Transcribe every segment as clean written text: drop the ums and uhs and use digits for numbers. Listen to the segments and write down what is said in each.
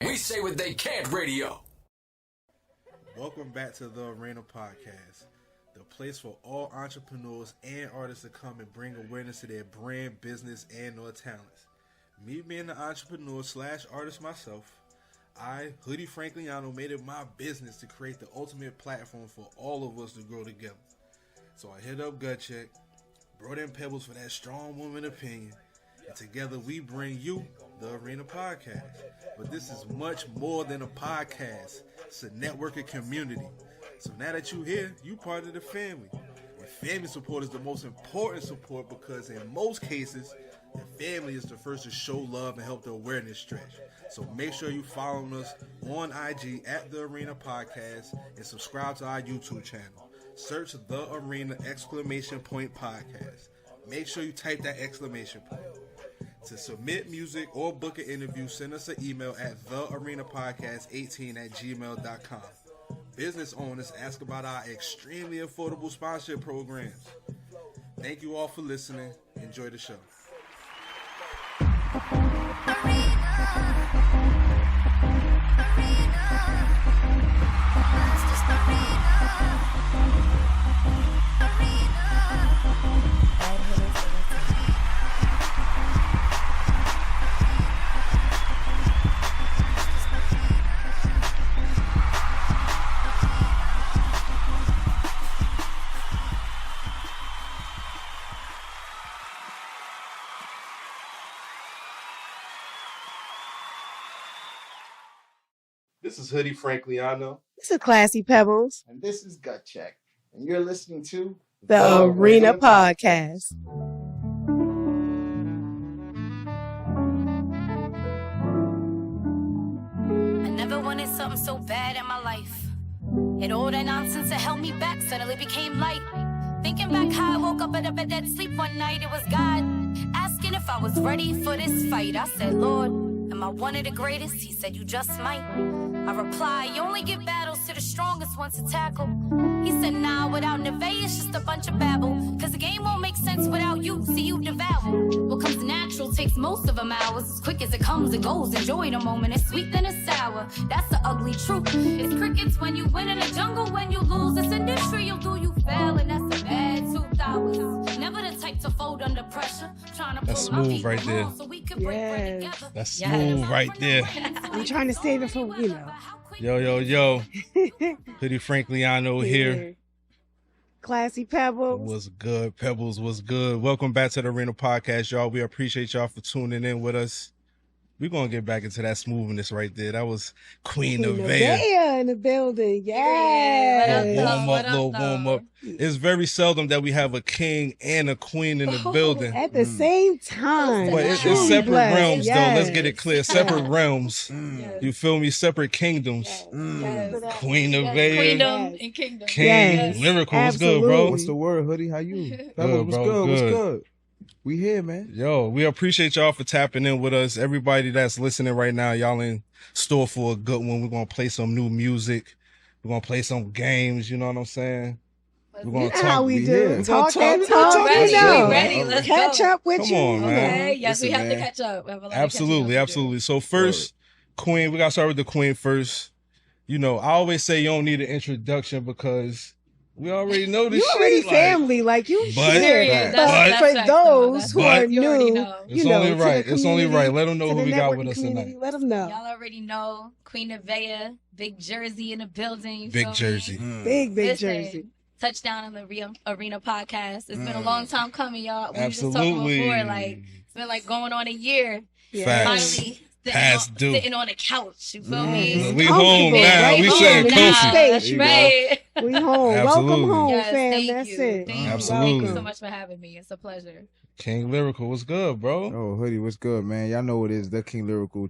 We say what they can't radio. Welcome back to the Arena Podcast, the place for all entrepreneurs and artists to come and bring awareness to their brand, business, and or talents. Me being an entrepreneur / artist myself, I, Hoodie Frankliano, made it my business to create the ultimate platform for all of us to grow together. So I hit up Gut Check, brought in Pebbles for that strong woman opinion, and together we bring you the Arena Podcast. But this is much more than a podcast. It's a networking community. So now that you're here, you part of the family. And family support is the most important support because in most cases, the family is the first to show love and help the awareness stretch. So make sure you follow us on IG at The Arena Podcast and subscribe to our YouTube channel. Search The Arena ! Podcast. Make sure you type that exclamation point. To submit music or book an interview, send us an email at thearenapodcast18@gmail.com. Business owners, ask about our extremely affordable sponsorship programs. Thank you all for listening. Enjoy the show. This is Hoodie Frankliano. This is Classy Pebbles. And this is Gut Check. And you're listening to The Arena Podcast. I never wanted something so bad in my life. And all that nonsense that held me back suddenly became light. Thinking back how I woke up out of a dead sleep one night, it was God asking if I was ready for this fight. I said, Lord, am I one of the greatest? He said, you just might. I reply, you only give battles to the strongest ones to tackle. He said, nah, without Neveah, it's just a bunch of babble. Cause the game won't make sense without you, see you devour. What comes natural takes most of them hours. As quick as it comes, it goes. Enjoy the moment, it's sweet then it's sour. That's the ugly truth. It's crickets when you win in the jungle, when you lose. This industry you'll do, you fail, and that's a bad 2 hours. Never the type to fold under pressure. Trying to That's pull smooth right there. So we could break bread Yes. together. That's smooth right there. I'm trying to save it for, Yo. Hoodie Frankliano here. Classy Pebbles. What's good? Pebbles, what's good? Welcome back to the Arena Podcast, y'all. We appreciate y'all for tuning in with us. We're going to get back into that smoothness right there. That was Queen Neveah. In the building. Yes. Little warm up. It's very seldom that we have a king and a queen in the building. At the same time. But it's Truly separate blessed. realms, Yes. though. Let's get it clear. Separate realms. Yes. You feel me? Separate kingdoms. Yes. Queen Neveah. Queendom and kingdom. King. Yes. Lyrical. What's good, Absolutely. bro? What's the word, Hoodie? How you? Good, What's bro. good? What's Good. good? We here, man. Yo, we appreciate y'all for tapping in with us. Everybody that's listening right now, y'all in store for a good one. We're going to play some new music. We're going to play some games. You know what I'm saying? We're going You to know talk. how we we do. here. We Talk gonna that talk. talk. Ready, You know. we ready. Let's Catch go. up with Come you. on, man. Okay, yes, Listen, we have man. to catch up. We have a lot of catching up Absolutely, to absolutely. So first, Queen, we got to start with the Queen first. You know, I always say you don't need an introduction because we already know this You shit. already like, family, like you But- share. But- But for facts, those who But- are You already new, know. It's you know, only to the right. It's only community, right. Let them know to who the we got with networking us community, tonight. Let them know. Y'all already know Queen Neveah, big Jersey in the building. You Big feel Jersey. Me? Big Listen, Jersey. Touchdown on the Arena Podcast. It's been a long time coming, y'all. We were just Absolutely. talking before, like it's been like going on a year. Facts. Finally Past due. sitting on the couch. You feel me? We Comfortable, home now. right? We Home sitting now. comfy. Space, That's you right. We home. Absolutely. Welcome home, Yes, fam. thank That's you. it. Thank you. Absolutely. Thank you so much for having me. It's a pleasure. King Lyrical, what's good, bro? Oh, Hoodie, what's good, man? Y'all know what it is. The King Lyrical,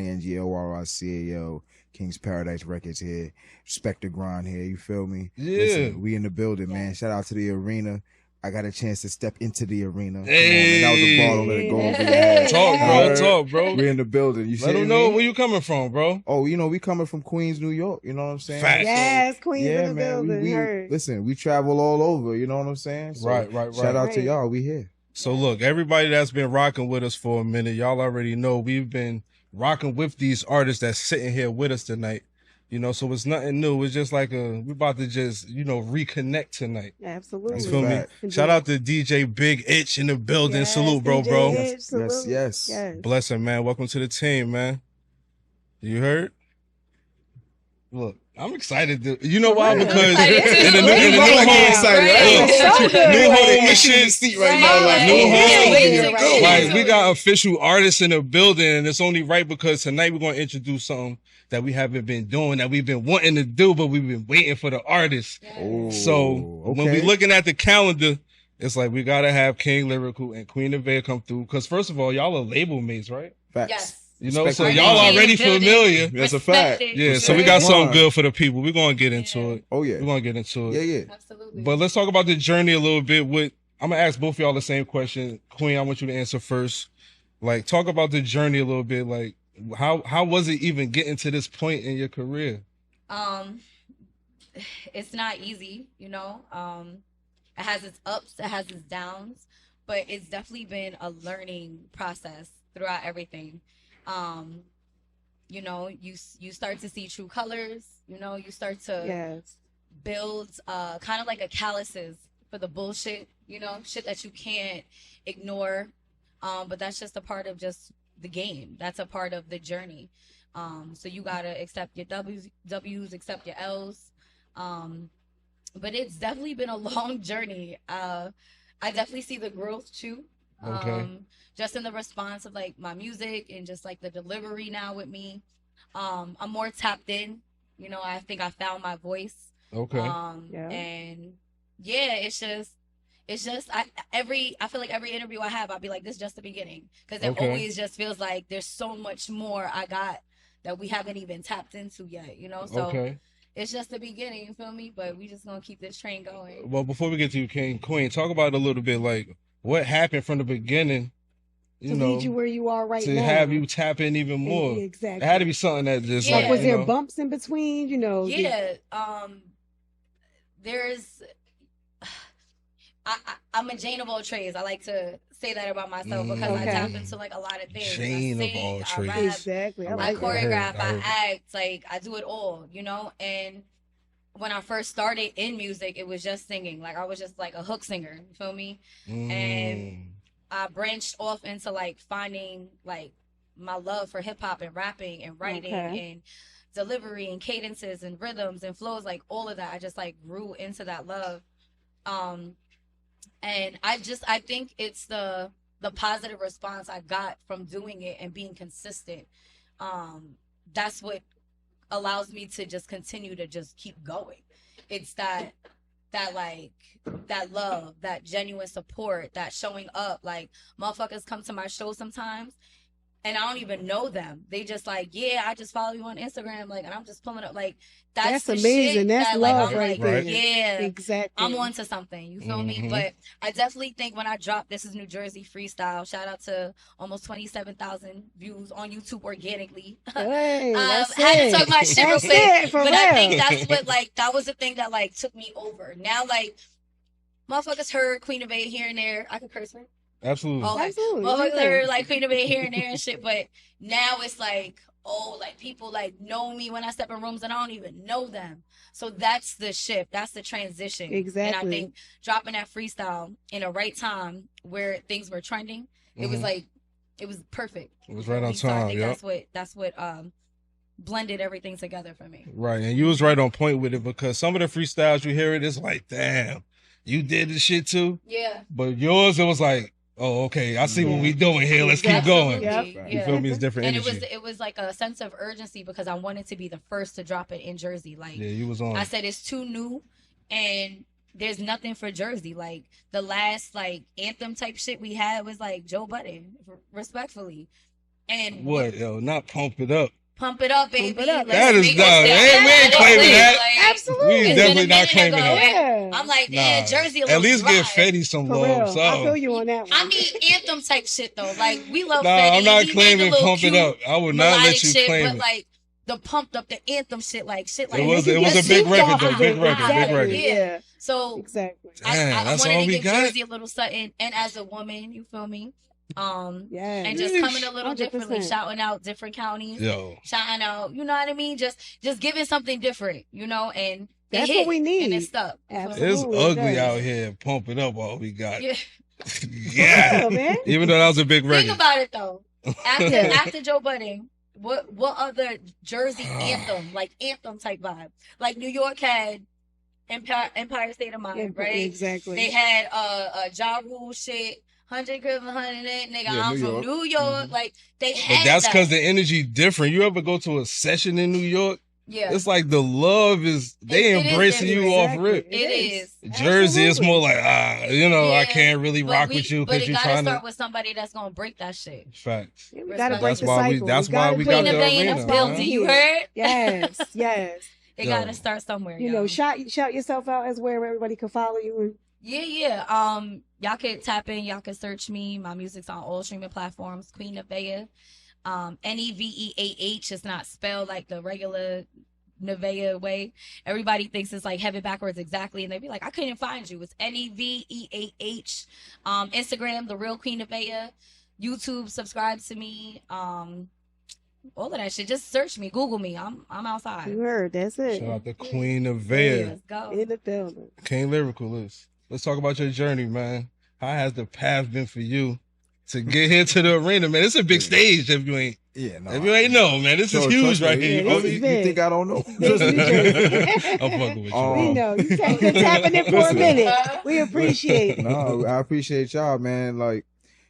TheKingLyrical, King's Paradise Records here. Respect the grind here, you feel me? Yeah. Listen, we in the building, man. Shout out to the arena. I got a chance to step into the arena. Hey. Come on, man. That was a ball. Don't let it go over your head. Talk, bro. Alright. Talk, bro. We in the building. You Let see them know where you coming from, bro. Oh, you know, we coming from Queens, New York. You know what I'm saying? Facts. Yes, Queens Yeah, in the man. building. We Heard. listen, we travel all over. You know what I'm saying? So Right. Shout out to Right. y'all. We here. So look, everybody that's been rocking with us for a minute, y'all already know we've been rocking with these artists that's sitting here with us tonight. You know, so it's nothing new. It's just like we're about to just, reconnect tonight. Absolutely. You feel me? Shout out to DJ Big Itch in the building. Yes, Salute, bro. Itch, Yes. Bless him, man. Welcome to the team, man. You heard? Look, I'm excited. You know why? Because in the new home and shit. Like we got official artists in the building, and it's only right because tonight we're going to introduce something that we haven't been doing, that we've been wanting to do, but we've been waiting for the artists. So when we're looking at the calendar, it's like we got to have King Lyrical and Queen Neveah come through. Because first of all, y'all are label mates, right? Facts. Yes. You know, so y'all already familiar. That's a fact. Yeah, so we got something good for the people. We're going to get into it. Oh, yeah. We're going to get into it. Yeah. Absolutely. But let's talk about the journey a little bit. I'm going to ask both of y'all the same question. Queen, I want you to answer first. Like, talk about the journey a little bit. Like, how was it even getting to this point in your career? It's not easy, It has its ups, it has its downs, but it's definitely been a learning process throughout everything. You start to see true colors, you start to build kind of like a calluses for the bullshit, shit that you can't ignore. But that's just a part of just the game. That's a part of the journey. So you gotta accept your W's, accept your L's. But it's definitely been a long journey. I definitely see the growth too. Okay. Just in the response of like my music and just like the delivery now with me. I'm more tapped in. I think I found my voice. Okay. And yeah, it's just I feel like every interview I have, I'll be like, this is just the beginning. Because it always just feels like there's so much more I got that we haven't even tapped into yet, So it's just the beginning, you feel me? But we just gonna keep this train going. Well, before we get to you, King, Queen, talk about it a little bit, like what happened from the beginning, to lead you where you are right now. To have you tap in even more. Exactly. It had to be something that just like was there bumps in between, Yeah. There's I'm a Jane of all trades. I like to say that about myself because I tap into like a lot of things. Jane of all trades. Exactly. I choreograph, I act, like I do it all, And when I first started in music, it was just singing. Like I was just like a hook singer, you feel me? And I branched off into like finding like my love for hip hop and rapping and writing and delivery and cadences and rhythms and flows, like all of that. I just like grew into that love. And I think it's the positive response I got from doing it and being consistent. That's what allows me to just continue to just keep going. It's that love, that genuine support, that showing up. Like motherfuckers come to my show sometimes and I don't even know them. They just like, yeah, I just follow you on Instagram, like, and I'm just pulling up, like, that's amazing. Shit that's love, like, right there. Yeah, exactly. I'm onto something. You feel me? But I definitely think when I dropped This Is New Jersey Freestyle, shout out to almost 27,000 views on YouTube organically. Hey, I had to talk my shit real quick, but real. I think that's what that was the thing that took me over. Now motherfuckers heard Queen Neveah here and there. I could curse, right? Absolutely. Absolutely. Motherfuckers heard Queen Neveah here and there and shit, but now it's people know me when I step in rooms and I don't even know them. So that's the shift. That's the transition. Exactly. And I think dropping that freestyle in a right time where things were trending, it was it was perfect. It was right on So I time. think that's what blended everything together for me. Right. And you was right on point with it because some of the freestyles you hear it's like, damn, you did this shit too. Yeah. But yours, it was like, oh, okay, I see what we doing here. Let's keep going. Yep. You feel me? It's different and energy. it was like a sense of urgency because I wanted to be the first to drop it in Jersey. You was on. I said it's too new and there's nothing for Jersey. Like the last anthem type shit we had was Joe Budden, respectfully. And what, yo, not Pump It Up. Pump it up, baby. That is done. We ain't claiming that. Absolutely. We ain't definitely not claiming that. Yeah. I'm like, man, Jersey. At least dry. give Fetty some For love. real. So. I feel you on that one. I mean, anthem type shit though. We love Nah, Fetty. I'm not He claiming make a Pump It cute Up. I would not let you shit, claim but it. the pumped up, the anthem shit like It was a big record, though. Big record. Yeah. So exactly. I that's wanted all to we give got. Jersey a little something, and as a woman, you feel me? And just Yeesh. coming a little 100%. differently, shouting out different counties, shouting out, you know what I mean? Just giving something different, you know, and that's hit, what we need. and it's stuck. It's ugly out here. Pump it up, all we got. Yeah. Yeah. Man. Even though that was a big record. Think about it though. After Joe Budden, what other Jersey anthem type vibe? Like New York had Empire State of Mind, right? Exactly. They had Ja Rule shit. 100 crib, 108, nigga. I'm from New York. Mm-hmm. Like they had. But that's because the energy different. You ever go to a session in New York? Yeah. It's like the love is they embracing you off rip. It is. Jersey is more like I can't really rock with you because you gotta trying start to with somebody that's gonna break that shit. Facts. We gotta break the cycle. That's why we got the arena. Building, you heard? Yes. It gotta start somewhere. You know, shout yourself out as where everybody can follow you. Yeah. Y'all can tap in. Y'all can search me. My music's on all streaming platforms. Queen Neveah. Neveah. It's not spelled like the regular Neveah way. Everybody thinks it's like have it backwards exactly, and they be like, I couldn't find you. It's Neveah. Instagram, the real Queen Neveah. YouTube, subscribe to me. All of that shit. Just search me, Google me. I'm outside. You heard? That's it. Shout out to Queen Neveah. Let's go. In the building. King Lyrical is. Let's talk about your journey, man. How has the path been for you to get here to the arena, man? It's a big stage if you ain't. Yeah, no. If you ain't know, man, this is huge right here. You think I don't know? I'm fucking with you. We know. You can't been tapping it for a minute. We appreciate it. No, I appreciate y'all, man. Like,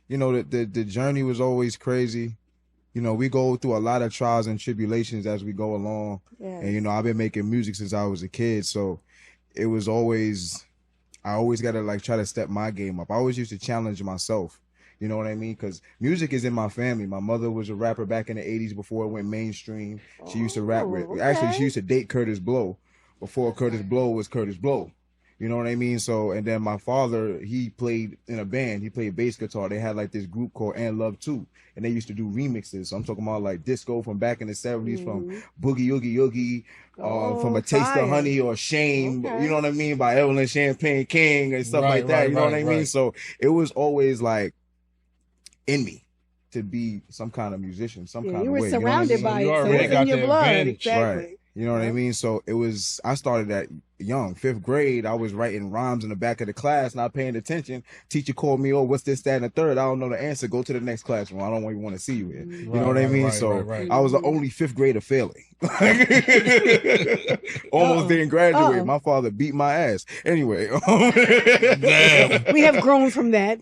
you know, the journey was always crazy. You know, we go through a lot of trials and tribulations as we go along. Yes. And, you know, I've been making music since I was a kid. So it was always, I always got to like try to step my game up. I always used to challenge myself. You know what I mean? Because music is in my family. My mother was a rapper back in the 80s before it went mainstream. She used to rap with, actually, she used to date Curtis Blow before Curtis Blow was Curtis Blow. You know what I mean? So, and then my father, he played in a band. He played bass guitar. They had like this group called And Love 2. And they used to do remixes. So I'm talking about like disco from back in the 70s, from Boogie Oogie Oogie, from A Taste of Honey or Shame, you know what I mean? By Evelyn Champagne King and stuff like that. You know what I mean? So it was always like in me to be some kind of musician, some kind of way. You were surrounded by it, so it's in your blood. Exactly. Right. You know what I mean? So it was, I started at young, 5th grade. I was writing rhymes in the back of the class, not paying attention. Teacher called me, oh, what's this, that, and the third? I don't know the answer. Go to the next classroom. I don't even want to see you here. You know what I mean? I was the only 5th grader failing. Almost didn't graduate. My father beat my ass. Anyway. We have grown from that.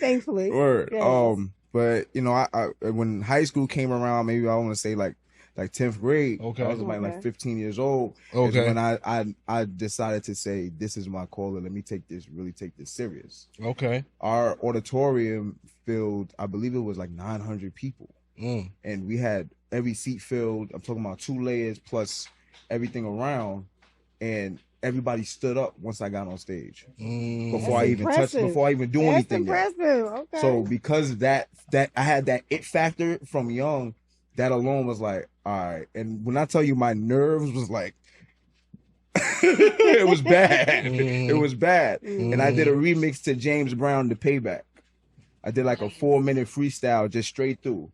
Thankfully. Word. Yes. But you know, I when high school came around, maybe I want to say like 10th grade. Okay. I was like 15 years old. Okay. When I decided to say, this is my calling. Let me really take this serious. Okay. Our auditorium filled, I believe it was like 900 people. And we had every seat filled. I'm talking about 2 layers plus everything around. And everybody stood up once I got on stage. Before I even do anything. That's impressive. Okay. So because that I had that it factor from young, that alone was like, all right. And when I tell you my nerves was like, it was bad. It was bad. And I did a remix to James Brown, The Payback. I did like a 4-minute freestyle just straight through.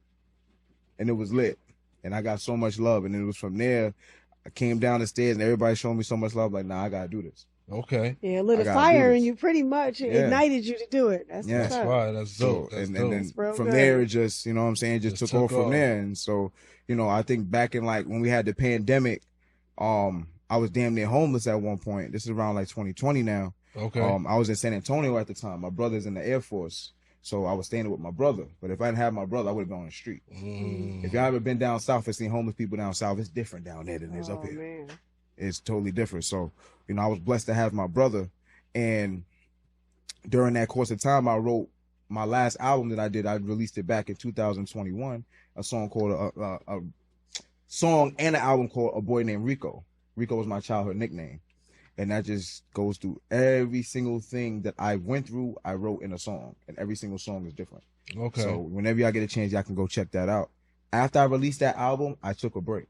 And it was lit. And I got so much love. And it was from there, I came down the stairs and everybody showed me so much love. Like, nah, I got to do this. Okay. Yeah, a little fire and you pretty much ignited you to do it. That's why. That's dope. So, and then from there, it just, you know what I'm saying, just took off from there. And so, you know, I think back in like when we had the pandemic, I was damn near homeless at one point. This is around like 2020 now. Okay. I was in San Antonio at the time. My brother's in the Air Force. So I was staying with my brother. But if I didn't have my brother, I would have been on the street. If y'all ever been down south and seen homeless people down south, it's different down there than it is up here. Man. It's totally different. So, you know, I was blessed to have my brother. And during that course of time, I wrote my last album that I did. I released it back in 2021, a song called a song and an album called A Boy Named Rico. Rico was my childhood nickname. And that just goes through every single thing that I went through, I wrote in a song. And every single song is different. Okay. So whenever y'all get a chance, y'all can go check that out. after I released that album, I took a break.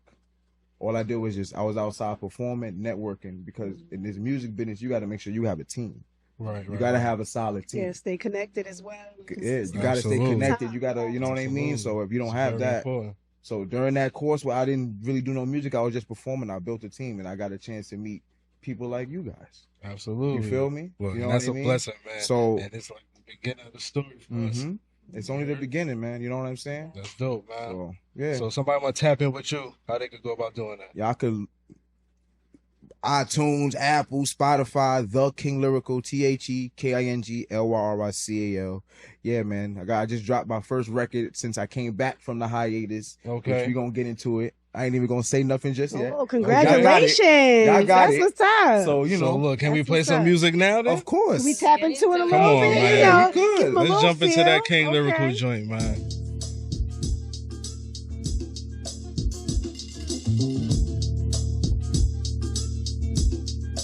All I did was I was outside performing, networking, because in this music business, you got to make sure you have a team. Right. You got to have a solid team. Yeah, stay connected as well. Yeah, you got to stay connected. You got to, you know what I mean? So if you don't have that, important. so during that course where I didn't really do no music, I was just performing. I built a team, and I got a chance to meet people like you guys. Absolutely. You feel me? Well, you know that's what I a mean? blessing, man. So, and it's like the beginning of the story for us. It's only the beginning, man. You know what I'm saying? That's dope, man. So, yeah. So somebody want to tap in with you, how they could go about doing that? Y'all could iTunes, Apple, Spotify, The King Lyrical, TheKingLyrical. Yeah, man. I just dropped my first record since I came back from the hiatus. Okay. Which we gonna get into it. I ain't even gonna say nothing just yet. Oh, congratulations. Y'all got That's it. what's up. So, you know. So look, can we That's play what's some up. music now then? Of course. Can we tap into it a Come little on, bit? man. You know, We could. give 'em a Let's little jump into feel. that King Lyrical Okay. joint, man.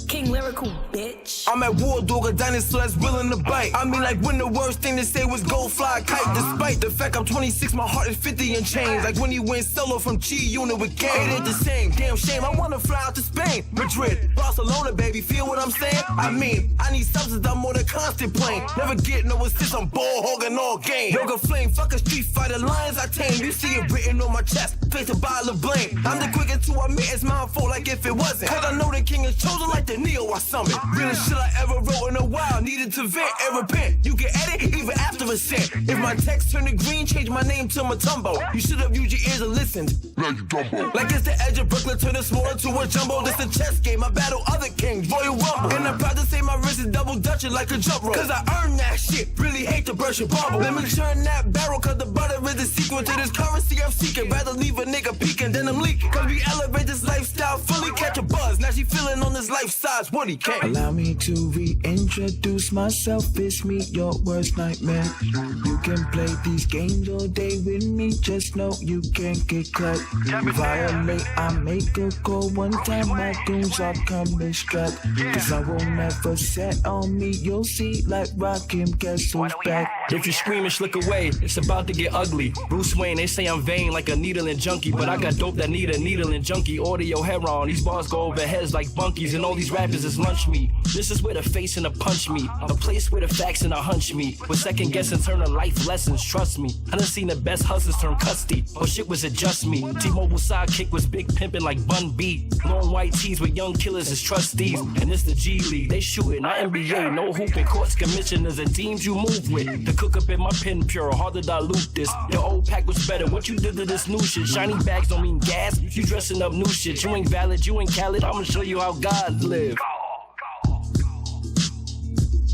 King Lyrical, bitch. I'm at war, dog, a dinosaur that's willing to bite. I mean, like when the worst thing to say was go fly a kite. Despite the fact I'm 26, my heart is 50 and change. Like when you went solo from G-Unit with Gang. It ain't the same, damn shame. I wanna fly out to Spain, Madrid, Barcelona, baby. Feel what I'm saying? I mean, I need substance, I'm on a constant plane. Never get no assist, I'm ball hogging all game. Yoga flame, fuck a street fighter, lions I tame. You see it written on my chest, face a bottle of blame. I'm the quickest to admit it's my fault, like if it wasn't. Cause I know the king is chosen like the Neo I summon. Realest shit I ever wrote in a while. Needed to vent and repent. You can edit even after a cent. If my text turned to green, change my name to Matumbo. You should have used your ears and listened. Like it's the edge of Brooklyn, turn a smaller to a jumbo. This a chess game. I battle other kings, Royal Rumble. And I'm proud to say my wrist is double dutching like a jump rope. Cause I earned that shit. Really hate to burst your bubble. Let me turn that barrel, cause the butter is the secret to this currency I'm seeking. Rather leave a nigga peeking than I'm leaking. Cause we elevate this lifestyle fully, catch a buzz. Now she feeling on this life size Woody King. Allow me to reintroduce myself. It's me, your worst nightmare. You can play these games all day with me. Just know you can't get cut. You violate, I make a call one time. My goons are coming strapped. Cause I will never set on me. You'll see like Rakim, guess who's back? If you scream and slick away, it's about to get ugly. Bruce Wayne, they say I'm vain like a needle and junkie, but I got dope that need a needle and junkie. Audio heron, these bars go over heads like bunkies, and all these rappers is lunch meat. This is where the face and the punch meet, a place where the facts and the hunch meet. With second guessing turn to life lessons, trust me. I done seen the best hustlers turn custody, oh shit was it just me. T-Mobile sidekick was big pimpin' like Bun B. Long white tees with young killers as trustees, and it's the G League, they shootin', not NBA, no hooping, courts, commissioners, and teams you move with. The cook up in my pen pure, hard to dilute this. Your old pack was better, what you did to this new shit? Shiny bags don't mean gas, you dressing up new shit. You ain't valid, you ain't Khaled, I'ma show you how God live.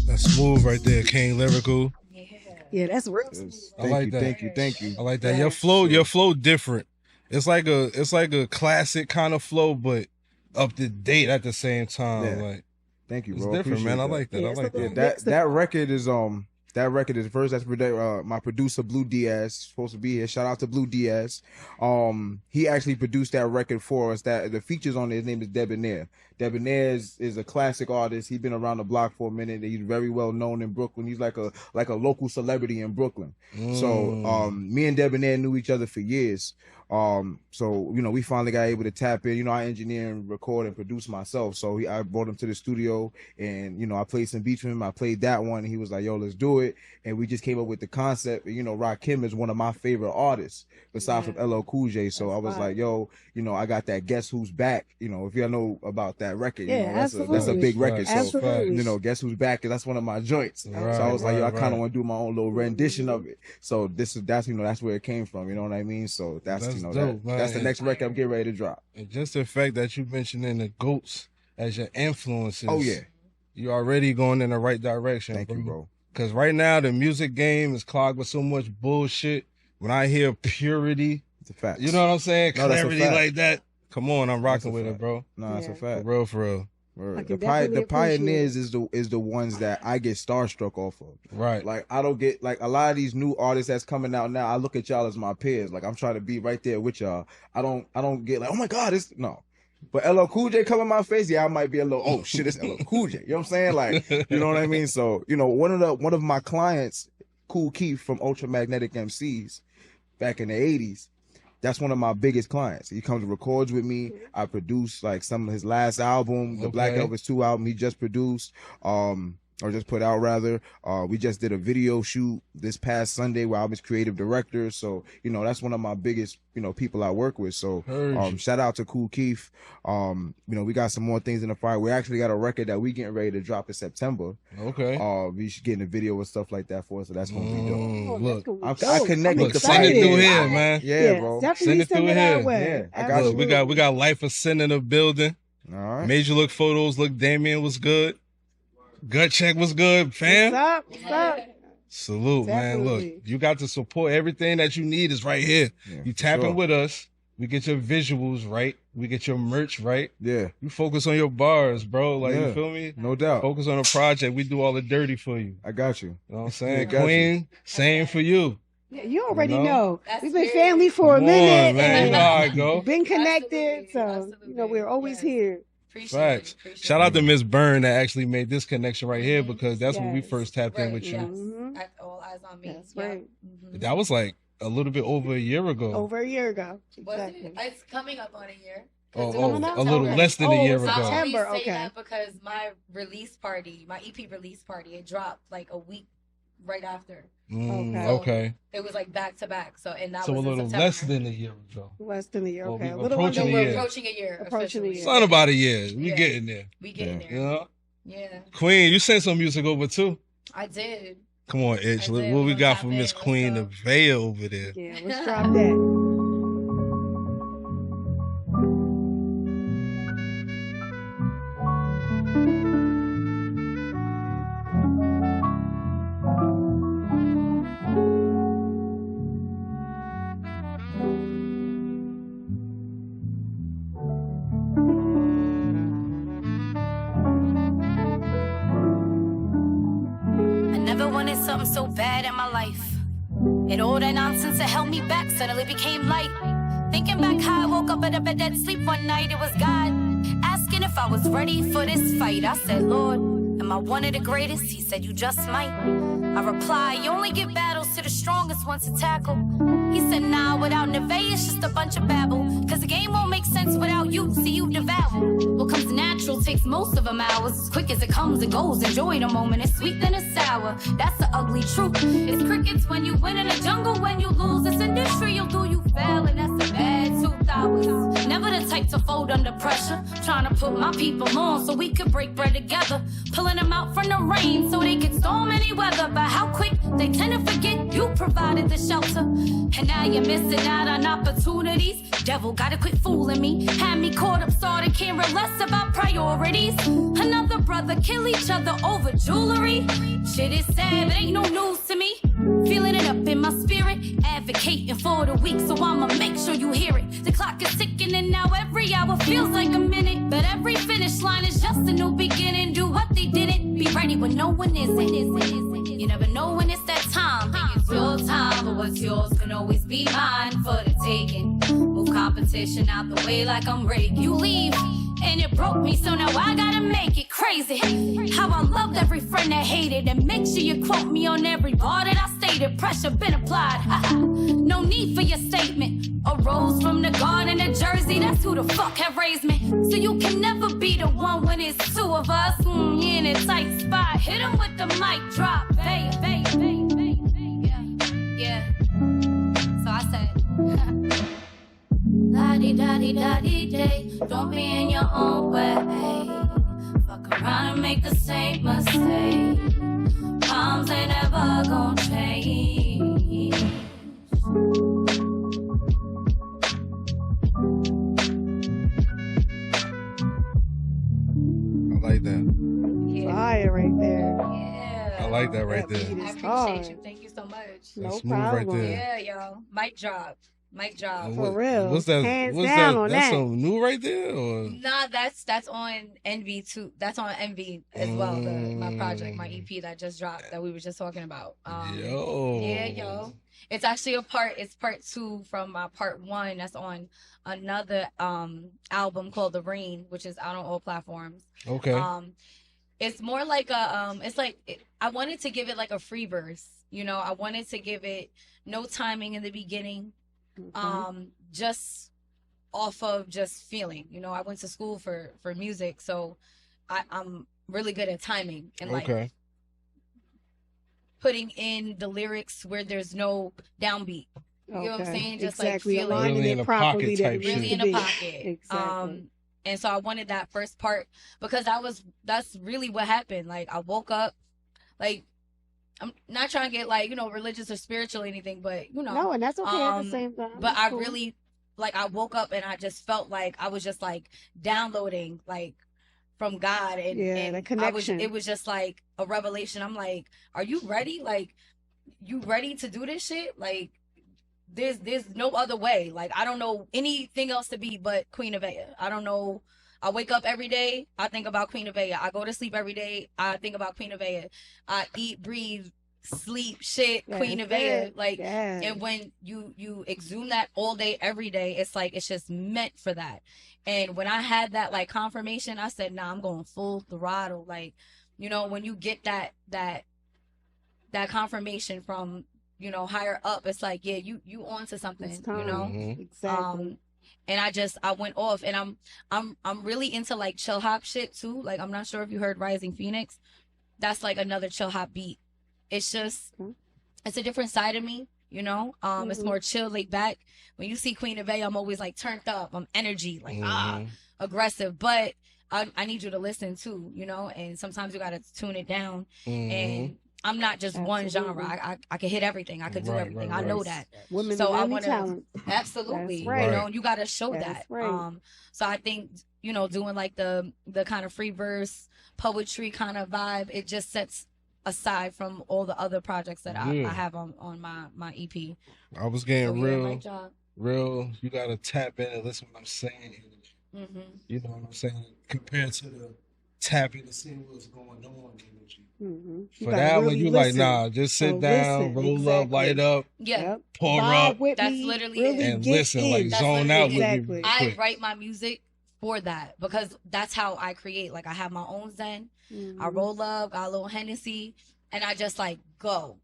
That's smooth right there, King Lyrical. Yeah, that's real. I like that. Thank you. I like that. Your flow different. It's like a classic kind of flow, but up to date at the same time. Yeah. Like Thank you, it's bro. different, man. I like that. Yeah, I it's like a that. little- That record is first. That's my producer Blue Diaz supposed to be here. Shout out to Blue Diaz. He actually produced that record for us. That the features on it, his name is Debonair. Debonair is a classic artist. He's been around the block for a minute. He's very well known in Brooklyn. He's like a local celebrity in Brooklyn. So me and Debonair knew each other for years. So we finally got able to tap in. I engineer and record and produce myself. So I brought him to the studio, and I played some beats with him. I played that one, and he was like, "Yo, let's do it." And we just came up with the concept. Rakim is one of my favorite artists besides from LL Cool J. So I was like, "Yo, I got that Guess Who's Back." If y'all know about that record, that's a big record. Absolutely. So Guess Who's Back, that's one of my joints. Right, so I was like, "Yo, I kind of right. want to do my own little rendition of it." So that's where it came from. You know what I mean? So that's dope, man. that's the next record I'm getting ready to drop. And just the fact that you mentioning the GOATs as your influences. Oh yeah, you already going in the right direction. thank you, bro. Because right now the music game is clogged with so much bullshit. When I hear purity, It's a fact. you know what I'm saying? No, that's a Clarity fact. like that. Come on, I'm rocking a with it, fact. bro. No, that's a Yeah. For fact. real, for real. Word. I can The definitely pioneers is the ones that I get starstruck off of. Right. Like I don't get like a lot of these new artists that's coming out now. I look at y'all as my peers. Like I'm trying to be right there with y'all. I don't get like, oh my God, it's no. But LL Cool J come in my face, yeah, I might be a little, oh shit, it's LL Cool J. You know what I'm saying? Like, you know what I mean? So, one of my clients, Cool Keith from Ultramagnetic MCs back in the 80s, that's one of my biggest clients. He comes and records with me. I produce like some of his last album, the Black Elvis 2 album he just produced. Or just put out rather. We just did a video shoot this past Sunday where I was creative director. So, you know, that's one of my biggest, you know, people I work with. So shout out to Cool Keith. You know, we got some more things in the fire. We actually got a record that we getting ready to drop in September. Okay. We should get in a video and stuff like that for us. So that's gonna be dope. Look, I connected the send it through here, man. Yeah, bro. Send it through here. Yeah, I got you. We got Life of Sin in the building. All right. Major Look Photos. Look, Damien was good. Gut check was good, fam. What's up? Salute, man. Look, you got the support. Everything that you need is right here. Yeah, you tapping with us. We get your visuals right. We get your merch right. Yeah. You focus on your bars, bro. Like, you feel me? No doubt. Focus on the project. We do all the dirty for you. I got you. You know what I'm saying? Queen, same for you. Yeah, you already You know. We've been family for a Come minute. on, man. You know how it go. Been connected. So, you know, we're always here. Facts. Shout out to Miss Byrne that actually made this connection right here because that's when we first tapped in with you. All eyes on me. That's right. That was like a little bit over a year ago. Over a year ago. Was it? It's coming up on a year. A little less than a year ago. I only say that because my release party, my EP release party, it dropped like a week right after. Okay. It was like back to back. So and that So was a little in September. less than a year ago. Less than a year. Okay. Well, A little approaching under a year. We're approaching a year. Approaching a year. It's not about a year. We getting there. We getting there. You know? Yeah. Queen, you sent some music over too. I did. Come on, Itch. Look what we got for Miss Queen Neveah over there. Yeah, let's drop that. Something so bad in my life. And all that nonsense that held me back suddenly became light. Thinking back how I woke up at a bed dead sleep one night, it was God asking if I was ready for this fight. I said, Lord, am I one of the greatest? He said, you just might. I replied, you only give battles to the strongest ones to tackle. He said, nah, without Neveah, it's just a bunch of babble. Cause the game won't make sense without you, see you devour. What comes natural takes most of them hours. As quick as it comes and goes, enjoy the moment. It's sweet then it's sour, that's the ugly truth. It's crickets when you win in the jungle, when you lose. This industry you'll do, you fail, and that's a bad 2 hours. Never the type to fold under pressure. Trying to put my people on so we could break bread together. Pulling them out from the rain so they could storm any weather. But how quick they tend to forget you provided the shelter. And now you're missing out on opportunities. Devil gotta quit fooling me. Had me caught up, started caring less about priorities. Another brother kill each other over jewelry. Shit is sad, but ain't no news to me. Feeling it up in my spirit, advocating for the weak, so I'ma make sure you hear it. The clock is ticking and now every hour feels like a minute. But every finish line is just a new beginning. Do what they didn't, be ready when no one isn't. You never know when it's that time. Think it's your time, but what's yours can always be mine for the taking. Move competition out the way like I'm ready. You leave, and it broke me, so now I gotta make it crazy. How I loved every friend that hated, and make sure you quote me on every bar that I stated. Pressure been applied, no need for your statement. A rose from the garden of Jersey, that's who the fuck have raised me. So you can never be the one when it's 2 of us. You in a tight spot, hit him with the mic drop. Bay, yeah. So I said, la-di-da-di-da-di-day, don't be in your own way. Fuck around and make the same mistake. Problems ain't never gonna change. I like that. Fire right there. Yeah. I like that right there. I appreciate you. Thank you so much. No That's smooth right problem. there. Yeah, yo. Mic drop. Mic drop. For real. What's that? Hands What's down that? on That's that. something new right there, or Nah, that's on Envy too. That's on Envy as well. My project, my EP that just dropped that we were just talking about. yo. Yeah, yo. It's actually it's part 2 from my part 1 that's on another album called The Rain, which is out on all platforms. Okay. It's more like a I wanted to give it like a free verse. You know, I wanted to give it no timing in the beginning. Just off of just feeling. You know, I went to school for music, so I'm really good at timing and like putting in the lyrics where there's no downbeat. You know what I'm saying? Just exactly. like feeling Aligning really it in a properly, pocket type that it really needs in to a be. pocket. Exactly. And so I wanted that first part because that's really what happened. Like I woke up, like I'm not trying to get like, you know, religious or spiritual or anything, but you know. No, and that's okay at the same time. But That's I cool. really, like, I woke up and I just felt like I was just like downloading like from God, and the connection. it was just like a revelation. I'm like, are you ready? Like, you ready to do this shit? Like, there's no other way. Like, I don't know anything else to be but Queen Neveah. I don't know. I wake up every day, I think about Queen Neveah. I go to sleep every day, I think about Queen Neveah. I eat, breathe, sleep, shit, Queen Neveah. Like, and when you exhume that all day, every day, it's like it's just meant for that. And when I had that like confirmation, I said, nah, I'm going full throttle. Like, you know, when you get that confirmation from, you know, higher up, it's like, yeah, you onto something, you know. Exactly. And I went off, and I'm really into like chill hop shit too. Like, I'm not sure if you heard Rising Phoenix. That's like another chill hop beat. It's just it's a different side of me, you know. It's more chill, laid back. When you see Queen Neveah, I'm always like turned up. I'm energy, like aggressive. But I need you to listen too, you know. And sometimes you gotta tune it down. And I'm not just one genre. I can hit everything. I could do everything. I know that. Women so of I any want to talent. absolutely, That's right. you know, you got to show That's that. right. So I think, you know, doing like the kind of free verse poetry kind of vibe, it just sets aside from all the other projects that I have on my EP. I was getting real. job. Real, you gotta tap in and listen what I'm saying. You know what I'm saying? Compared to the tapping to see what's going on. For that one, you like, nah, just sit down, roll up, light up, pour up, That's literally and listen, like zone out with me. I write my music for that because that's how I create. Like, I have my own zen. I roll up, got a little Hennessy, and I just like go.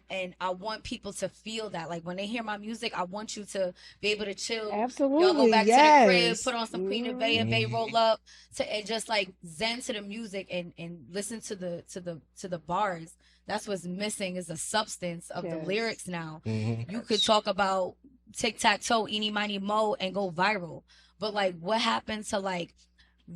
And I want people to feel that. Like, when they hear my music, I want you to be able to chill. Absolutely. Y'all go back to the crib, put on some Queen Neveah, Bay roll up, and just like zen to the music and listen to the bars. That's what's missing, is the substance of the lyrics now. You could talk about tic-tac-toe, eeny, miny, mo, and go viral. But like, what happened to like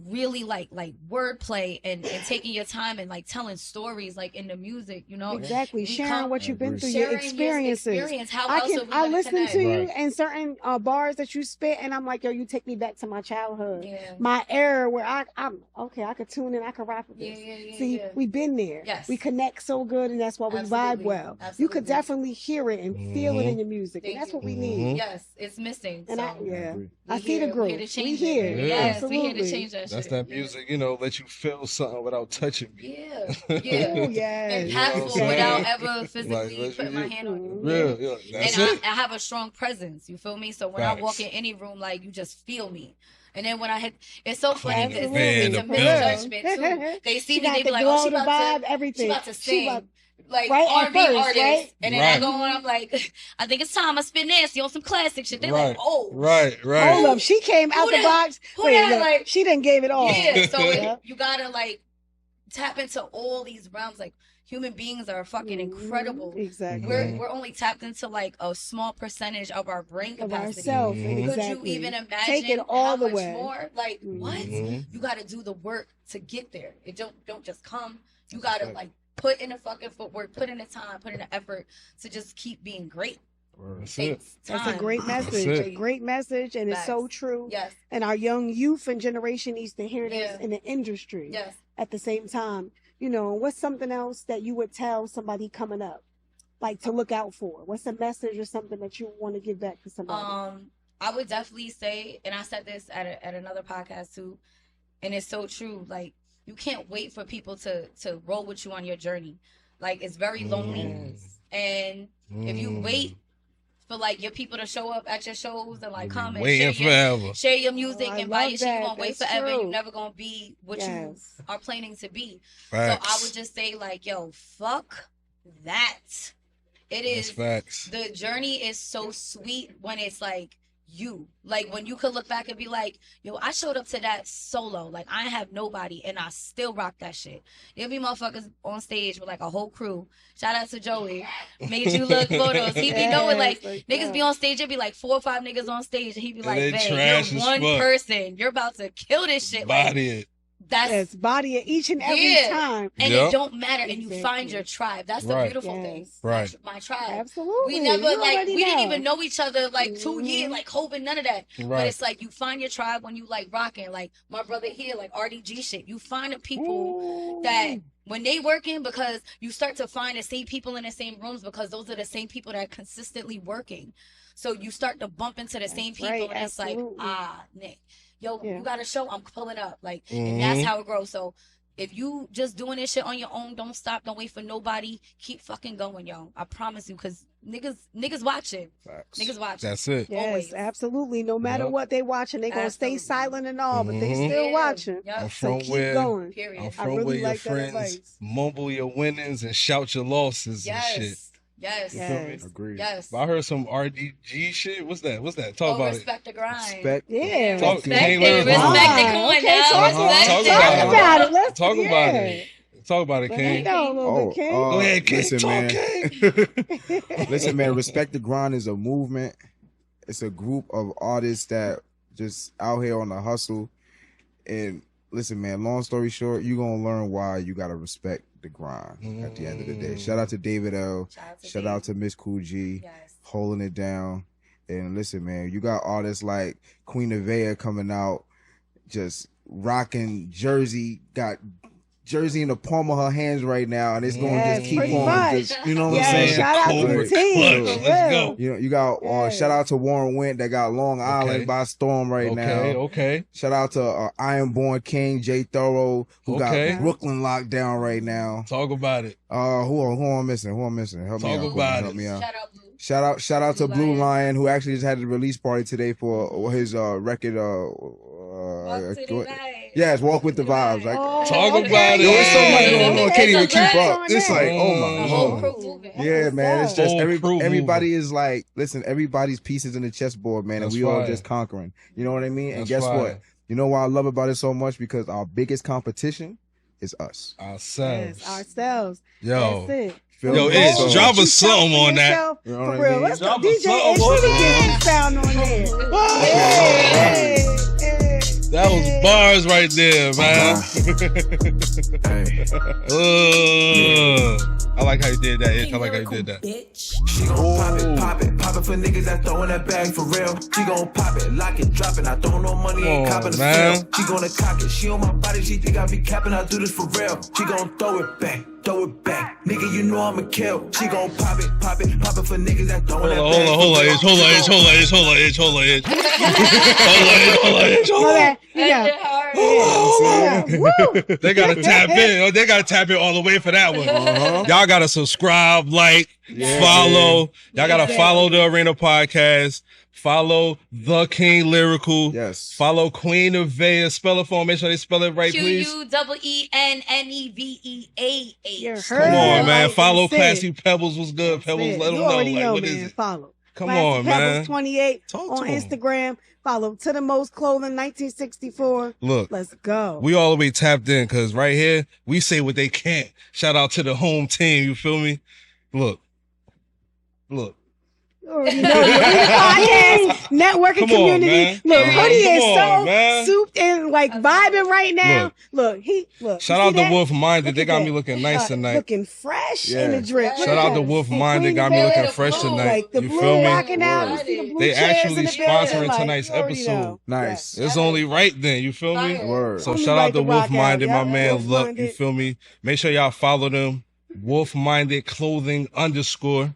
really like wordplay and taking your time and like telling stories like in the music, you know? Exactly. Sharing what you've been through, your experiences. How else are we I gonna listen connect? to you in certain bars that you spit, and I'm like, yo, you take me back to my childhood, my era where I'm okay. I could tune in, I could rock with this. See, we've been there. We connect so good, and that's why we vibe well. You could definitely hear it and feel it in your music, and that's what we need. Yes, it's missing. And so I see the growth. We here. Yes, we here to change that. That's that music, you know, let you feel something without touching me. Impactful without ever physically putting my hand on you. I have a strong presence, you feel me? So when I walk in any room, like, you just feel me. And then when I hit, it's so funny because it's a misjudgment too. They see me, they be like, oh, she about to sing. Like R&B artist, right? And then I go on, I'm like, I think it's time I spit nasty on some classic shit. They're like, oh, right. Hold up, she came out the box. Like, she didn't give it all. Yeah, so you gotta like tap into all these realms. Like, human beings are fucking incredible. Exactly. We're only tapped into like a small percentage of our brain capacity. Of ourselves. Could you even imagine take it all how the much way. more? Like, what? You gotta do the work to get there. It don't just come. You gotta like put in the fucking footwork, put in the time, put in the effort to just keep being great. That's a great message. A great message, and it's so true. Yes. And our young youth and generation needs to hear this in the industry. Yes. At the same time, you know, what's something else that you would tell somebody coming up, like to look out for? What's a message or something that you want to give back to somebody? I would definitely say, and I said this at another podcast too, and it's so true. Like, you can't wait for people to roll with you on your journey. Like, it's very lonely. And if you wait for like your people to show up at your shows and like come and share your music and buy your shit, you're gonna wait forever. You're never gonna be what you are planning to be. So I would just say, like, yo, fuck that. It is. That's facts. The journey is so sweet when it's like you. Like when you could look back and be like, yo, I showed up to that solo. Like I have nobody and I still rock that shit. There'll be motherfuckers on stage with like a whole crew. Shout out to Joey. Made you look photos. He be knowing like niggas be on stage. It'd be like 4 or 5 niggas on stage and he'd be like, man, you're one person. You're about to kill this shit. Body it. That's body it each and every time. And it don't matter. And you find your tribe. That's the beautiful thing. Right. My tribe. Absolutely. We never we didn't even know each other like 2 years, like hoping none of that. Right. But it's like you find your tribe when you like rocking. Like my brother here, like RDG shit. You find the people that when they working, because you start to find the same people in the same rooms because those are the same people that are consistently working. So you start to bump into the same people and it's like, Nick. Yo, you got a show, I'm pulling up. Like, and that's how it grows. So if you just doing this shit on your own, don't stop, don't wait for nobody. Keep fucking going, yo. I promise you, because niggas watching. Facts. Niggas watching. That's it. Yes, always. Absolutely. No matter what they watching, they gonna stay silent and all, but they still watching. Yep. So keep going. Period. I'm from I really where your like that friends advice. mumble your winnings and shout your losses and shit. Yes. Agreed. Yes. But I heard some RDG shit. What's that? Talk about respect the grind. Respect. Yeah. Talk Respect King it. Lyrical. Respect it. Come on Okay, now. talk about it. Let's Talk about it. Talk about it, Let me King. know a little bit, King. Go ahead, King. Listen, Talk, man. King. Listen, man. Respect the Grind is a movement. It's a group of artists that just out here on the hustle. And listen, man. Long story short, you gonna learn why you gotta respect the grind at the end of the day. Shout out to David L. Shout out to Miss Cool G, holding it down. And listen, man, you got artists like Queen Neveah coming out, just rocking Jersey, got Jersey in the palm of her hands right now, and it's going to just keep on. Just, you know what I'm saying? Shout out to the team. Let's go. You got shout out to Warren Went that got Long Island by storm right now. Okay. Shout out to Ironborn King Jay Thorough who got Brooklyn locked down right now. Talk about it. Who I'm missing? Help me out. Help me out. Shout out to Blue Lion who actually just had a release party today for his record. Yes, Walk with the Vibes. Like, talk about it. Yo, it's so much going on. Can't even keep up. It's like, oh my god. Yeah, man. It's just everybody is like, listen, everybody's pieces in the chessboard, man, and we all just conquering. You know what I mean? And guess what? You know why I love about it so much? Because our biggest competition is us. Ourselves. Yes, ourselves. Yo. That's it. Yo, it's drop us something on that. You know for real. Let's go. DJ Ish, let me get his sound on there. That was bars right there, man. I like how you did that. I like how you did that. She gon' pop it for niggas that throwin' that bag for real. She gon' pop it, lock it, drop it. I don't know money, ain't copping the feel. She gonna cock it, she on my body, she think I be capping. I do this for real. She gon' throw it back. Nigga, you know I'ma kill. She gon' pop it for niggas that throwin' that bag. Hold on. They gotta tap in. They gotta tap in all the way for that one. Y'all gotta subscribe, follow. Y'all gotta follow the Arena Podcast. Follow the King Lyrical. Yes. Follow Queen Neveah. Spell it for them. Make sure they spell it right, please. QUEENNEVEAH. Come on, man. Follow Classy Pebbles. What's good, Pebbles? Let them know. Like, what is it? Follow. Come Classy on, man. Pebbles 28 on Instagram. Follow To The Most Clothing 1964. Look. Let's go. We all the way tapped in because right here, we say what they can't. Shout out to the home team. You feel me? Look. You already know the podcast, networking community. Look, Hoodie is so souped and like vibing right now. Look. Shout out to Wolf Minded. They got me looking nice tonight. Looking fresh in the drip. Shout out to Wolf Minded. Got me looking fresh tonight. Like the you blue feel me? rocking out. They actually sponsoring tonight's episode. Nice. It's only right then. You feel me? Word. So shout out to Wolf Minded, my man. Look, you feel me? Make sure y'all follow them. Wolf Minded Clothing _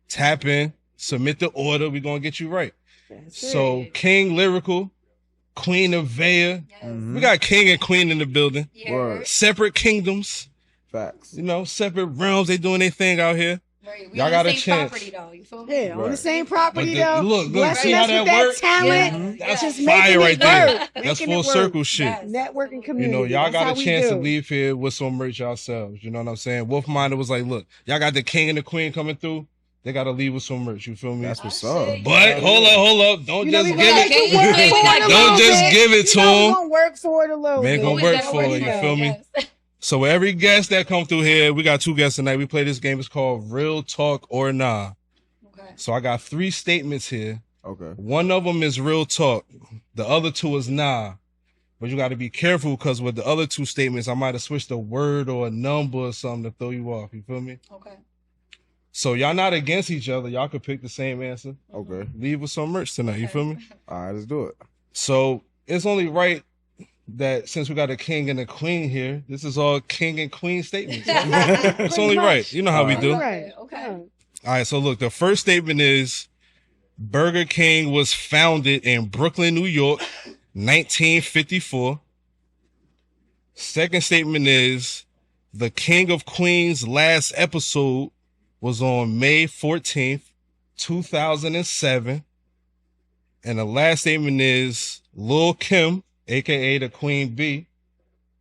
Tap in, submit the order. We're going to get you right. So King Lyrical, Queen Neveah. We got King and Queen in the building. Word. Separate kingdoms. Facts. Separate realms. They doing their thing out here. Right. Y'all got a chance. Property, though, you feel me? Yeah, on the same property But though. look, Blessing see how us with that works? talent. That's Just fire making right it there. work. That's Making full it work. circle shit. Yes. Networking community. You know, y'all That's got how a we chance to do. leave here with some merch yourselves. You know what I'm saying? Wolfminder was like, look, y'all got the king and the queen coming through. They got to leave with some merch. You feel me? That's what's up. But hold up. Don't You know, just we give gonna it. make you work for it a Don't little just bit. give it to You know, we him. gonna work for it a little Man, bit. gonna work for it. You Yes. feel me? So every guest that come through here, we got 2 guests tonight. We play this game. It's called Real Talk or Nah. Okay. So I got 3 statements here. Okay. One of them is real talk. The other 2 is nah. But you got to be careful because with the other 2 statements, I might have switched a word or a number or something to throw you off. You feel me? Okay. So y'all not against each other. Y'all could pick the same answer. Okay. Leave with some merch tonight. You feel me? All right, let's do it. So it's only right that since we got a king and a queen here, this is all king and queen statements. It's only right. You know how we do. Right. Okay. All right. So look, the first statement is Burger King was founded in Brooklyn, New York, 1954. Second statement is the King of Queens last episode was on May 14th, 2007. And the last statement is Lil' Kim, aka the Queen Bee,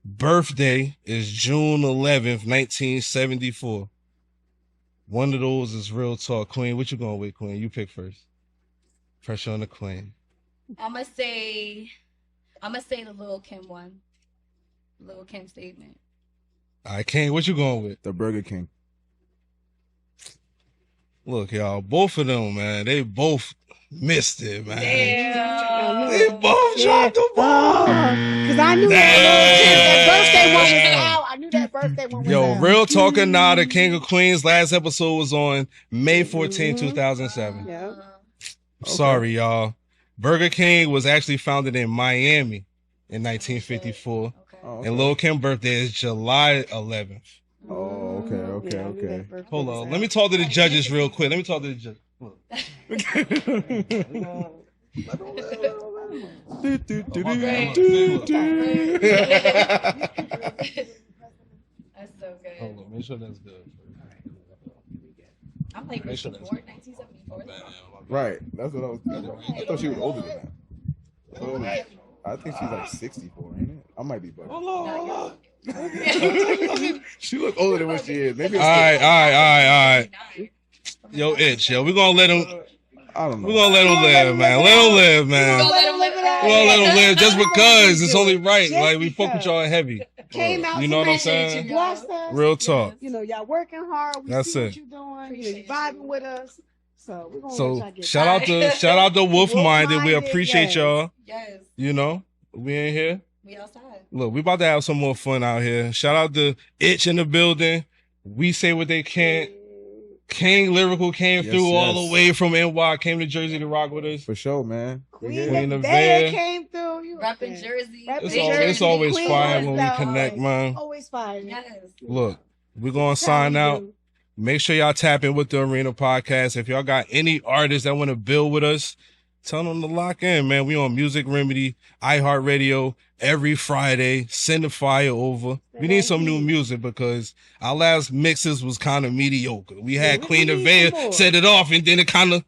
birthday is June 11th, 1974. One of those is real talk. Queen, what you going with, Queen? You pick first. Pressure on the Queen. I'm gonna say the Lil' Kim one. Lil' Kim statement. All right, King, what you going with? The Burger King. Look, y'all, both of them, man, they both missed it, man. Damn. They both dropped the ball. Because I knew that birthday one was out. I knew that birthday one was Yo, out. real talk or nah, the King of Queens last episode was on May 14, 2007. Yeah. Sorry, y'all. Burger King was actually founded in Miami in 1954. Okay. Oh, And Lil' Kim's birthday is July 11th. Oh, okay. Hold on. Let me talk to the judges real quick. Let me talk to the judges. That's so good. Hold on. Make sure that's good. I'm like, Make sure born that's 1974. Right. That's what I was thinking. I thought she was older than that. So, I think she's like 64, ain't it? I might be bugging. Hold on. She look older than what she is. Maybe All right. Yo, Itch, yo, we're gonna let him. I don't know. We're gonna let him live, man. Let him live, man. Don't let him live it out. We're gonna let him live just because it's only right. Just Like we fuck with because. y'all heavy. Came out You know what I'm tonight, saying? you blessed us. Real talk. You know, y'all working hard. We That's see it. what you're doing. You know, you vibing with us. So we're gonna let So y'all get shout out to Wolfminder. We Wolfminder, appreciate yes. y'all. Yes. You know, we in here. We outside. Look, we about to have some more fun out here. Shout out to Itch in the building. We say what they can't. King Lyrical came Yes, through all yes. the way from NY, came to Jersey to rock with us. For sure, man. Queen Queen of of Neveah Neveah. came through. You Repping okay. Jersey. Repping It's always Queen fire was when we down. connect, man. Always fire. Yes. Look, we're going to That's how sign we out. do. Make sure y'all tap in with the Arena Podcast. If y'all got any artists that want to build with us, tell them to lock in, man. We on Music Remedy, iHeartRadio, every Friday. Send the fire over. We need some new music because our last mixes was kind of mediocre. We had we Queen need Neveah some more. set it off, and then it kind of,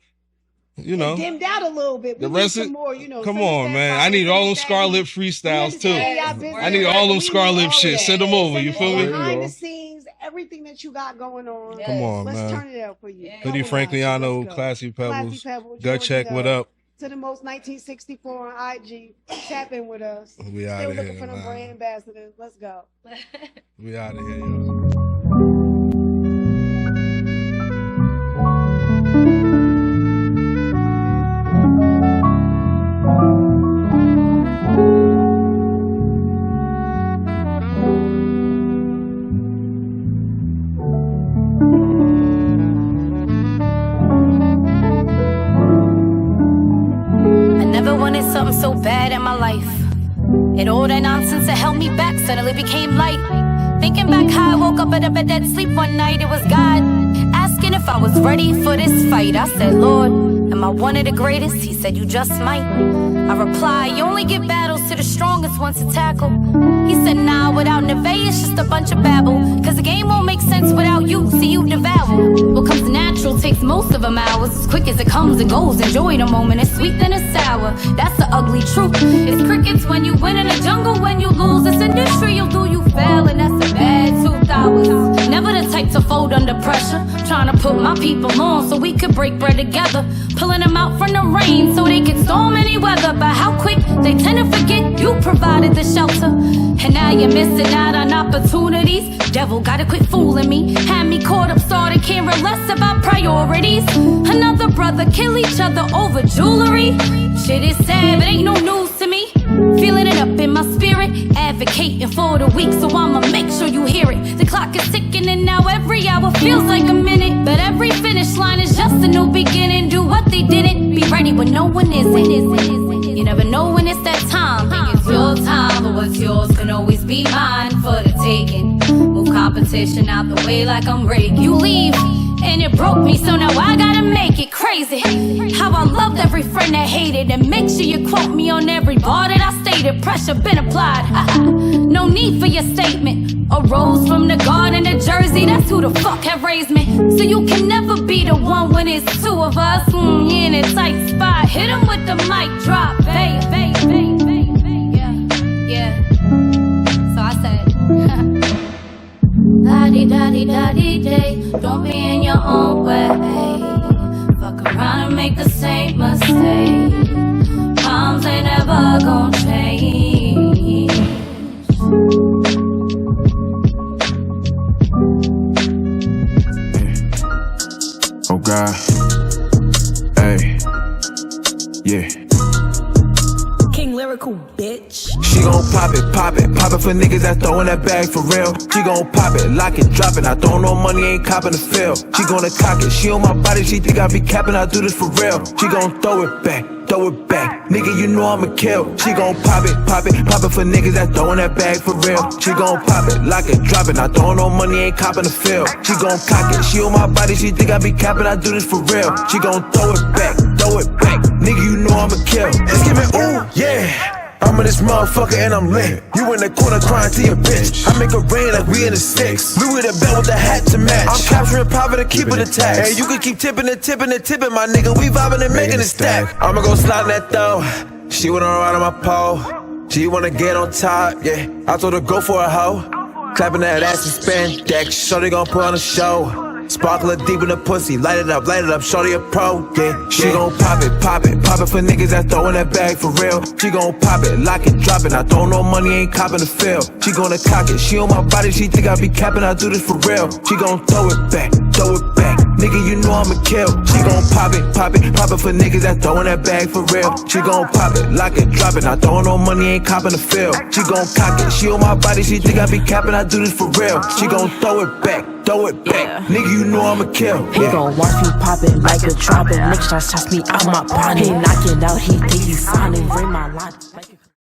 you know. It dimmed out a little bit. We The need rest some of- more, you know. Come send us on, that man. fire, I need send all us them that Scarlett heat. freestyles, We too. understand y'all busy, I need all but them we Scarlett need all shit. that. Send them over. Send You us feel me? Behind the scenes, everything that you got going on. Yes. Come on, Let's man. turn it out for you. Yeah. Hoodie Come on, Frankliano, let's go. Classy Pebbles. Classy Pebbles, Gut check, Georgia what Dub. up? To the most 1964 on IG. Tap in with us. We out Still of looking here, for them brand man. ambassadors. Let's go. We out of here, y'all. I never wanted something so bad in my life. And all that nonsense that held me back suddenly became light. Thinking back how I woke up out of a dead sleep one night, it was God asking if I was ready for this fight. I said, Lord, am I one of the greatest? He said, you just might. I replied, you only give battles to the strongest ones to tackle. He said, nah, without Neveah, it's just a bunch of babble. Cause the game won't make sense without you, see you devour. What comes next? days, most of them hours. As quick as it comes and goes, enjoy the moment. It's sweet then it's sour, that's the ugly truth. It's crickets when you win in the jungle, when you lose. It's industry, you'll do, you fail, and that's a bad 2 hours. Never the type to fold under pressure. Trying to put my people on so we could break bread together. Pulling them out from the rain so they could storm any weather. But how quick they tend to forget you provided the shelter. And now you're missing out on opportunities. Devil gotta quit fooling me. Had me caught up, started caring less about priorities. Another brother kill each other over jewelry. Shit is sad, but ain't no news to me. Feeling it up in my spirit, advocating for the weak, so I'ma make sure you hear it. The clock is ticking and now every hour feels like a minute. But every finish line is just a new beginning. Do what they didn't, be ready when no one isn't. You never know when it's that time. Think it's your time, but what's yours can always be mine for the taking. Move competition out the way like I'm rigged. You leave, and it broke me, so now I gotta make it crazy. How I loved every friend that hated, and make sure you quote me on every bar that I stated. Pressure been applied, no need for your statement. A rose from the garden of Jersey, that's who the fuck have raised me. So you can never be the one when it's 2 of us. You in a tight spot, hit him with the mic drop, babe, babe, babe, babe, babe. Yeah. So I said, da-dee-da-dee-da-dee-day, don't be in your own way. Fuck around and make the same mistake. Moms ain't never gon' change. Oh God, hey, yeah. King Lyrical, bitch. She gon' pop it for niggas that throwin' that bag for real. She gon' pop it, lock it, drop it. I don't know money, ain't copping the feel. She gonna cock it, she on my body, she think I be capping, I do this for real. She gon' throw it back. Nigga, you know I'ma kill. She gon' pop it for niggas that throwin' that bag for real. She gon' pop it, lock it, drop it. I don't know money, ain't copping the feel. She gon' cock it, she on my body, she think I be capping, I do this for real. She gon' throw it back. Nigga, you know I'ma kill. Just give me ooh, yeah. I'm in this motherfucker and I'm lit. You in the corner crying to your bitch. I make it rain like we in the six. Louis the belt with the hat to match. I'm capturing profit and keeping the tax. And you can keep tipping, my nigga. We vibing and making it stack. I'ma go slide in that though. She wanna ride on my pole. She wanna get on top, yeah. I told her go for a hoe. Clapping that ass and spandex. Shorty gon' put on a show. Sparkler deep in the pussy, light it up, shorty a pro, yeah. She gon' pop it for niggas that throwin' that bag for real. She gon' pop it, lock it, drop it. I don't know money, ain't copping the feel. She gonna cock it, she on my body, she think I be capping, I do this for real. She gon' throw it back. Nigga, you know I'ma kill. She gon' pop it for niggas that throwin' that bag for real. She gon' pop it, lock it, drop it. I don't know money, ain't copping the feel. She gon' cock it, she on my body, she think I be capping, I do this for real. She gon' throw it back. Nigga, you know I'ma kill. He gon' watch me pop it like a trumpet. Nigga tries to toss me out my body. He knocking out, he think he's signing. Ring my line.